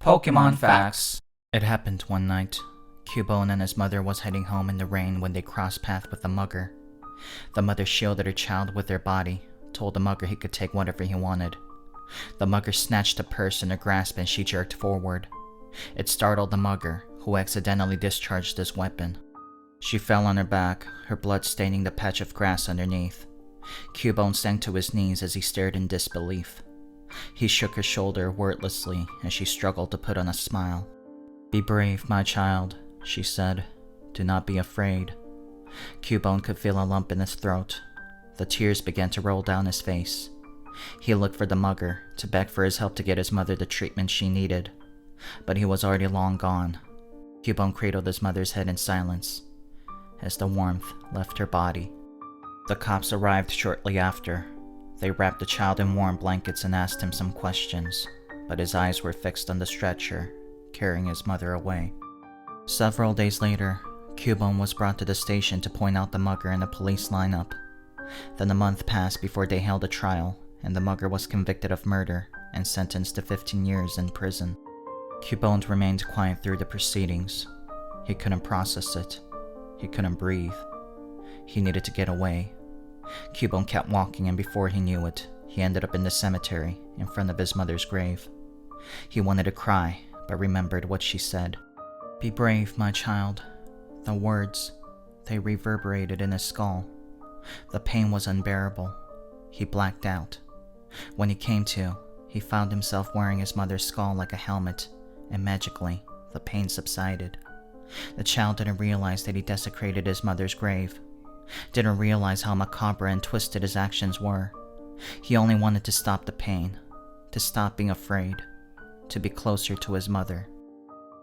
Pokemon Facts. It happened one night. Cubone and his mother was heading home in the rain when they crossed paths with the mugger. The mother shielded her child with her body, told the mugger he could take whatever he wanted. The mugger snatched a purse in her grasp and she jerked forward. It startled the mugger, who accidentally discharged his weapon. She fell on her back, her blood staining the patch of grass underneath. Cubone sank to his knees as he stared in disbelief. He shook her shoulder wordlessly as she struggled to put on a smile. "Be brave, my child," she said. "Do not be afraid." Cubone could feel a lump in his throat. The tears began to roll down his face. He looked for the mugger, to beg for his help to get his mother the treatment she needed. But he was already long gone. Cubone cradled his mother's head in silence, as the warmth left her body. The cops arrived shortly after. They wrapped the child in warm blankets and asked him some questions, but his eyes were fixed on the stretcher, carrying his mother away. Several days later, Cubone was brought to the station to point out the mugger in the police lineup. Then a month passed before they held a trial, and the mugger was convicted of murder and sentenced to 15 years in prison. Cubone remained quiet through the proceedings. He couldn't process it. He couldn't breathe. He needed to get away. Cubone kept walking, and before he knew it, he ended up in the cemetery in front of his mother's grave. He wanted to cry, but remembered what she said. "Be brave, my child." The words, they reverberated in his skull. The pain was unbearable. He blacked out. When he came to, he found himself wearing his mother's skull like a helmet, and magically, the pain subsided. The child didn't realize that he desecrated his mother's grave. Didn't realize how macabre and twisted his actions were. He only wanted to stop the pain, to stop being afraid, to be closer to his mother.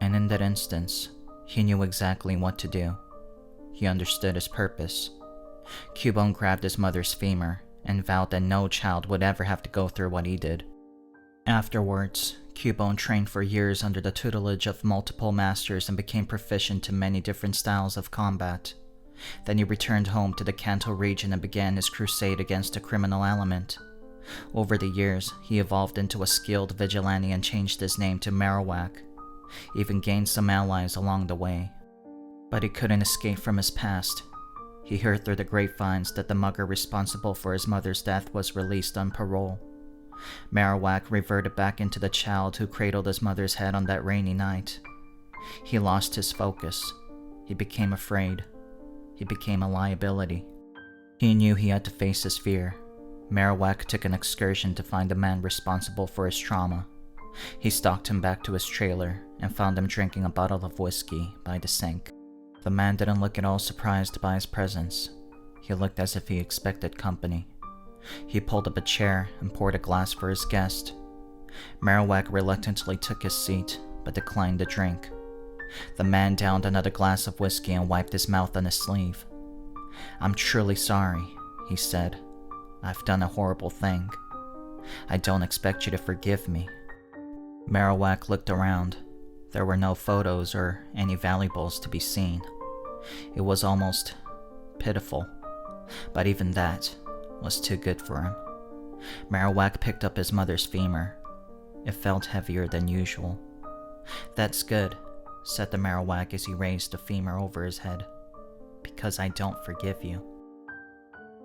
And in that instance, he knew exactly what to do. He understood his purpose. Cubone grabbed his mother's femur and vowed that no child would ever have to go through what he did. Afterwards, Cubone trained for years under the tutelage of multiple masters and became proficient in many different styles of combat. Then he returned home to the Kanto region and began his crusade against the criminal element. Over the years, he evolved into a skilled vigilante and changed his name to Marowak, even gained some allies along the way. But he couldn't escape from his past. He heard through the grapevines that the mugger responsible for his mother's death was released on parole. Marowak reverted back into the child who cradled his mother's head on that rainy night. He lost his focus. He became afraid. He became a liability. He knew he had to face his fear. Marowak took an excursion to find the man responsible for his trauma. He stalked him back to his trailer and found him drinking a bottle of whiskey by the sink. The man didn't look at all surprised by his presence. He looked as if he expected company. He pulled up a chair and poured a glass for his guest. Marowak reluctantly took his seat, but declined the drink. The man downed another glass of whiskey and wiped his mouth on his sleeve. "I'm truly sorry," he said. "I've done a horrible thing. I don't expect you to forgive me." Marowak looked around. There were no photos or any valuables to be seen. It was almost pitiful, but even that was too good for him. Marowak picked up his mother's femur. It felt heavier than usual. "That's good," said the Marowak as he raised the femur over his head. "Because I don't forgive you."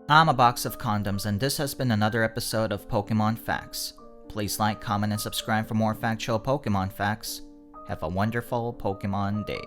I'm a box of condoms, and this has been another episode of Pokemon Facts. Please like, comment, and subscribe for more factual Pokemon facts. Have a wonderful Pokemon day.